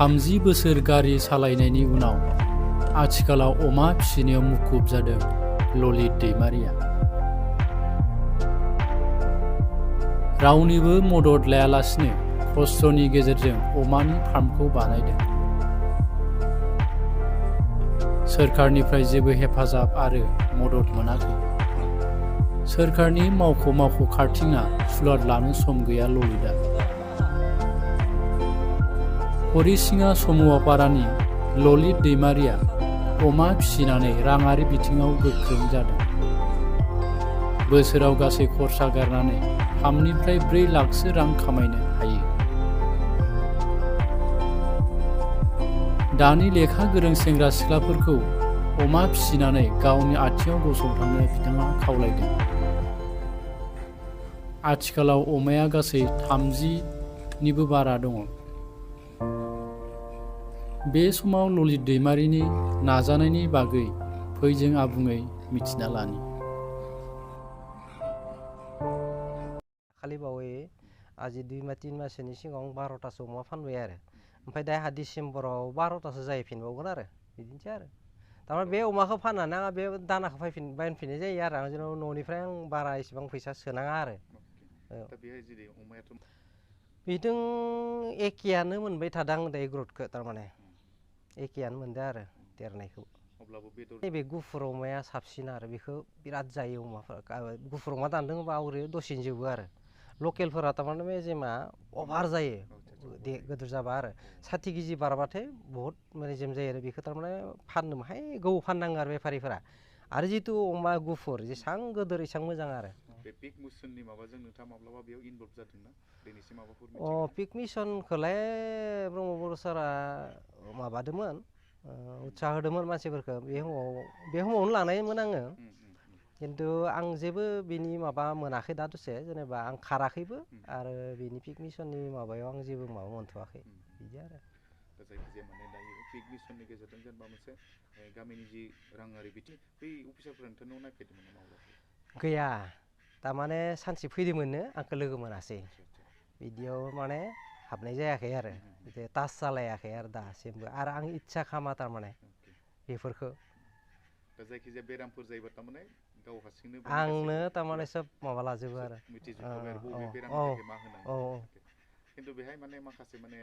30 बोसोर गारि सालायनायनि उनाव आथिखालाव अमा फिसिनायाव मुखुब जादों ललित दैमारिया। रावनिबो मदद लायालासिनो खस्थ'नि गेजेरजों अमानि फार्मखौ बानायदों। सोरखारनिफ्राय जेबो हेफाजाब आरो मदद मोनाखै। सोरखारनि मावख' खारथिंना सुलाद लानो सम गैया ललितआ। हरिसिङा समूहपारानि ललित दैमारिया अमा फिसिनानै राङारि बिथिङाव गोख्रों जादों। बोसोराव गासै खरसा गारनानै 3निफ्राय 4 लाखसो रां खामायनो हायो। दानि लेखा गोरों सेंग्रा सिख्लाफोरखौ अमा फिसिनानै गावनि आथिङाव गसंथानो बिथाङा खावलायदों। आथिखालाव अमाया गासै 30निबो बारा दङ। बे समाव ललित दैमारिनि नाजानायनि बागै फै जों आबुङै मिथिना लानि। खालि बावै आजि 2-3 मासनि सिगाङाव 12तासो अमा फानबाय आरो ओमफ्राय दा डिसेम्बराव 12तासो जाहैफिनबावगोन आरो बिदिनोसै आरो थारमाने बे अमाखौ फाननानै आं बे दानाखौ बायफिननाय जायो आरो आं जेनेबा न'निफ्राय आं बारा इसेबां फैसा सोनाङा आरो बिदों एखेयानो मोनबाय थादों आं दायो ग्रथखौ थारमाने एखेयानो मोनदों आरो देरनायखौ। नैबे गुफुर अमाया साबसिन आरो बेखौ बिराद जायो अमाफोरा। गुफुर अमा दानदोंबा आवरे दसेनो जोबो आरो लकेलफोरा थारमाने मेजेमा अभार जायो गोदोर जाबा आरो 60 केजि बारबाथाय बहुत मेजेम जायो आरो बेखौ थारमाने फाननो माहाय गोबाव फाननाङो आरो बेफारिफोरा। आरो जितु अमा गुफुर जेसां गोदोर एसां मोजां आरो बे पिक मिशननि माबाजों नोंथाङा माब्लाबा बेयाव इनभल्भ जादोंना दिनैसिम माबाफोर मिथिगौ? पिक मिशनखौलाय ब्रह्म सारा माबादोंमोन उत्साह होदोंमोन मानसिफोरखौ बे समावनो लानायमोन आङो। खिन्थु आं जेबो बिनि माबा मोनाखै दा दसे जेनेबा आं खाराखैबो आरो बिनि पिक मिशननि माबायाव आं जेबो माबा मोनथ'वाखै बिदि आरो। दा जायखिजाया माने दायो पिक मिशननि गेजेरजों जेनेबा मोनसे गामिनि जि राङारि बिथिं बै अफिसारफोरा नोंथांनाव नायफैदोंमोन नामा माब्लाबा? गैया थारमाने सानसे फैदोंमोननो आंखौ लोगो मोनासै बिदियाव माने हाबनाय जायाखै आरो टाच जालायाखै आरो दासिमबो आरो आं इस्सा खालामा थारमाने बेफोरखौ। दा जायखिजाया बेरामफोर जायोबा थारमाने गाव हारसिंनो आंनो थारमाने सब माबा लाजोबो आरो मिथिजोबखाबाय आरो बबे बेरामनि थाखाय मा होनांगौ। खिन्थु बेहाय माने माखासे माने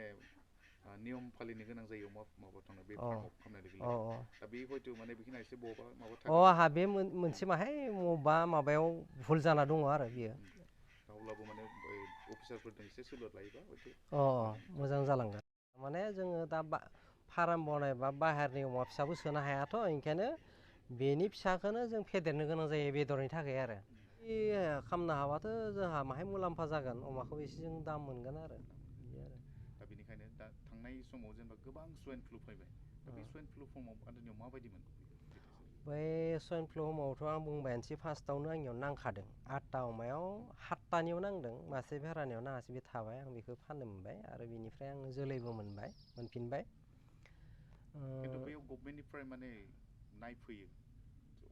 नियम फालिनो गोनां जायो माबा थांनो बे फार्माव खालामनाय लोगो लोगो दा बे हयथ' माने बेखिनिया एसे बबावबा माबा थागोन। आंहा बे मोनसे माहाय मबेबा माबायाव भुल जाना दङ आरो बियो। अब्लाबो माने अफिसारफोरजों एसे सोलोआ लायोबा हयथ' मोजां जालांगोन। माने जोङो दा फार्म बनायबा बाहेरनि अमा फिसाबो सोनो हायाथ' ओंखायनो बेनि फिसाखौनो जों फेदेरनो गोनां जायो बेदरनि थाखाय आरो खालामनो हाबाथ' जोंहा माहाय मुलाम्फा जागोन अमाखौ एसे जों दाम मोनगोन आरो बिदि आरो। दा बेनिखायनो दा थांनाय समाव जेनेबा गोबां स्वाइन फ्लु फैबाय दा बे स्वाइन फ्लु समाव आन्दानियाव माबायदिमोन? बै स्वाइन फ्लु समावथ' आं बुंबायानोसै फार्स्टआवनो आंनियाव नांखादों 8ता अमायाव 7तानियाव नांदों मासे भेरानियाव नाङासै बे थाबाय आं बेखौ फाननो मोनबाय आरो बेनिफ्राय आं जोलैबो मोनफिनबाय। खिन्थु बेयाव गभमेन्टनिफ्राय माने नायफैयो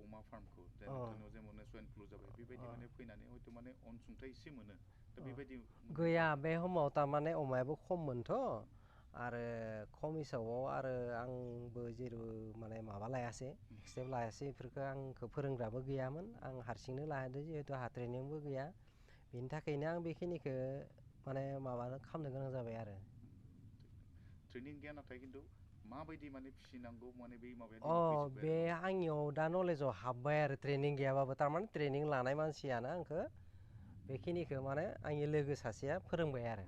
अमा फार्मखौ नोंथांनाव जे मोनो स्वाइन फ्लु जाबाय बेबायदि माने फैनानै हयथ' माने अनसुंथाइ एसे मोनो दा बेबायदि गैया बे समाव थारमाने अमायाबो खममोनथ' आरो खम हिसाबाव आरो आंबो जेबो माने माबा लायासै स्टेप लायासै बेफोरखौ आंखौ फोरोंग्राबो गैयामोन आं हारसिंनो लादों जिहेथु आंहा ट्रेनिंबो गैया बेनि थाखायनो आं बेखिनिखौ माने माबानो खालामनो गोनां जाबाय आरो। ट्रेनिं गैया नाथाय खिन्थु माबायदि माने फिसिनांगौ माने बै माबाया फैजोब्बाय बे आंनियाव दा नलेजाव हाबबाय आरो ट्रेनिं गैयाबाबो थारमाने ट्रेनिं लानाय मानसियानो आंखौ बेखिनिखौ माने आंनि लोगो सासेया फोरोंबाय आरो।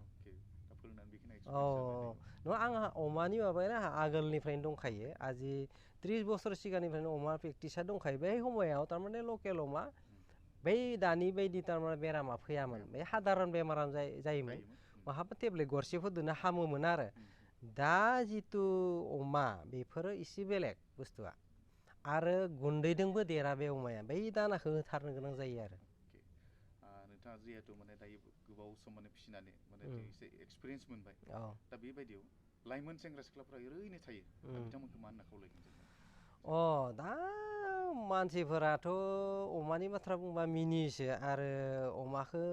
नङा आंहा अमानि माबाया आगोलनिफ्रायनो दंखायो आजि 30 बोसोर सिगांनिफ्रायनो अमा प्रेक्टिसा दंखायो बै समायाव थारमाने लकेल अमा बै दानि बायदि थारमाने बेरामा फैयामोन बे सादारन बेमारानो जायोमोन माहाबा टेब्लेट गरसेफोरजोंनो हामोमोन आरो। दा जिथु अमा बेफोरो एसे बेलेग बुस्थुआ आरो गुन्दैजोंबो देरा बे अमाया बै दानाखौ होथारनो गोनां जायो आरो। नोंथाङा जिहेथु माने दायो गोबाव सम माने फिसिनानै माने एसे एक्सपिरियेन्स मोनबाय दा बेबायदियाव लाइमोन सेंग्रा सिख्लाफ्रा ओरैनो थायो दा बिथांमोनखौ मा होनना खावलायगोन जेनेबा? दा मानसिफोराथ' अमानि बाथ्रा बुंबा मिनियोसो आरो अमाखौ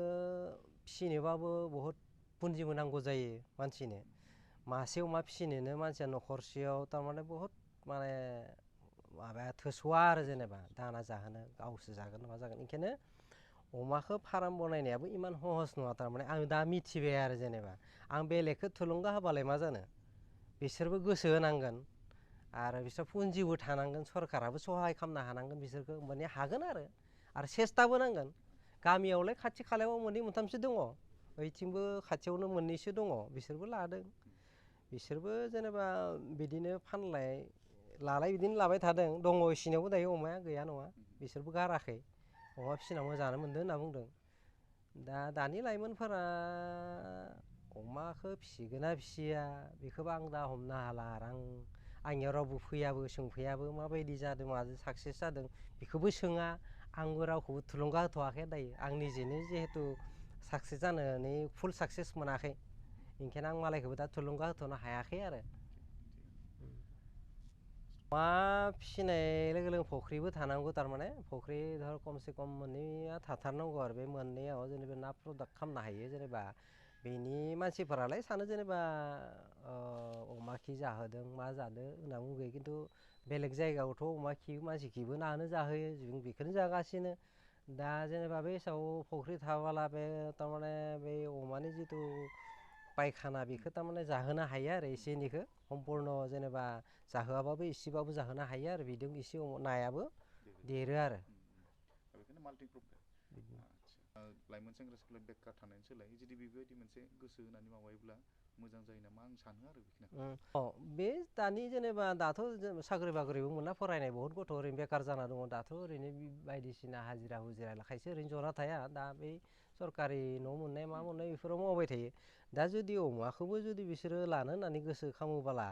फिसिनोबाबो बहुद पुन्जिबो नांगौ जायो मानसिनो मासे अमा फिसिनोनो मानसिया न'खरसेयाव थारमाने बहुद माने माबाया थोस'वा आरो जेनेबा दाना जाहोनो गावसो जागोन मा जागोन ओंखायनो अमाखौ फार्म बनायनायाबो इमान सहस नङा थारमाने आं दा मिथिबाय आरो जेनेबा आं बेलेगखौ थुलुंगा होबालाय मा जानो बिसोरबो गोसो होनांगोन आरो बिसोर पुन्जिबो थानांगोन सरकाराबो सहाय खालामनो हानांगोन बिसोरखौ माने हागोन आरो सेस्ताबो नांगोन गामियावलाय खाथि खालायाव मोननै मोनथामसो दङ ओइथिंबो खाथियावनो मोननैसो दङ बिसोरबो लादों बिसोरबो जेनेबा बिदिनो फानलाय लालाय बिदिनो लाबाय थादों दङ इसिनावबो दायो अमाया गैया नङा बिसोरबो गाराखै अमा फिसिना मोजाङानो मोनदों होनना बुंदों दानि लाइमोनफोरा अमाखौ फिसिगोन ना फिसिया बेखौबो आं दा हमनो हाला आरो आंनियाव रावबो फैयाबो सोंफैयाबो माबायदि जादों माजों साक्सेस जादों बेखौबो सोङा आंबो रावखौबो थुलुंगा होथ'वाखै दायो आं निजेनो जिहेथु साक्सेस जानानै फुल साक्सेस मोनाखै ओंखायनो आं मालायखौबो दा थुलुंगा होथ'नो हायाखै आरो अमा फिसिनाय लोगो लोगो फुख्रिबो थानांगौ थारमाने फुख्रि धर खमसे खम मोननैया थाथारनांगौ आरो बे मोननैयाव जेनेबा ना प्रडाक्ट खालामनो हायो जेनेबा बेनि मानसिफोरालाय सानो जेनेबा अमा खि जाहोदों मा जादों होनना बुंबाय खिन्थु बेलेग जायगायावथ' अमा खि मानसि खिबो नानो जाहोयो जों बेखौनो जागासिनो दा जेनेबा बे हिसाबाव फुख्रि थाबाला बे थारमाने बे अमानि जिथु पायखाना बेखौ थारमाने जाहोनो हायो आरो एसे एनैखौ सम्पुर्ण जेनेबा जाहोआबाबो एसेबाबो जाहोनो हायो आरो बिदि एसे नायाबो देरो आरो बेखायनो माल्टिक्रप लाइमोन सेंग्रा सिख्ला बेकार थानायनि सोलाय जुदि बेबायदि मोनसे गोसो होनानै माबायोब्ला मोजां जायो नामा आं सानो आरो बेखिनिखौ बे दानि जेनेबा दाथ' साख्रि बाख्रिबो मोनना फरायनाय बहुत गथ' ओरैनो बेकार जाना दङ दाथ' ओरैनो बायदिसिना हाजिरा हुजिरा खायसे ओरैनो जना थाया दा बै सरकारि न' मोननाय मा मोननाय बेफोराव मावबाय थायो दा जुदि अमाखौबो जुदि बिसोरो लानो होननानै गोसो खालामोबोला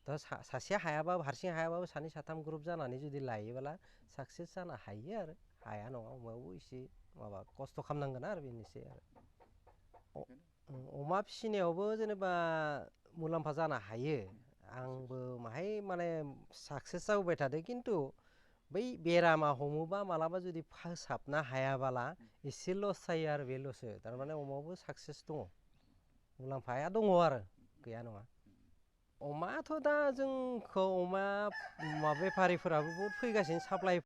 दा सासे हायाबाबो हारसिं हायाबाबो सानै साथाम ग्रुप जानानै जुदि लायोबोला साक्सेस जानो हायो आरो हाया नङा अमायावबो एसे माबा खस्थ' खालामनांगोन आरो बेनोसै आरो अमा फिसिनायावबो जेनेबा मुलाम्फा जानो हायो आंबो माहाय माने साक्सेस जाबोबाय थादों खिन्थु बै बेरामा हमोबा मालाबा जुदि फोसाबनो हायाबाला एसे लस जायो आरो बे लसो थारमाने अमायावबो साक्सेस दङ मुलाम्फाया दङ आरो गैया नङा अमायाथ' दा जोंखौ अमा बेफारिफोराबो बहुद फैगासिनो साप्लाइ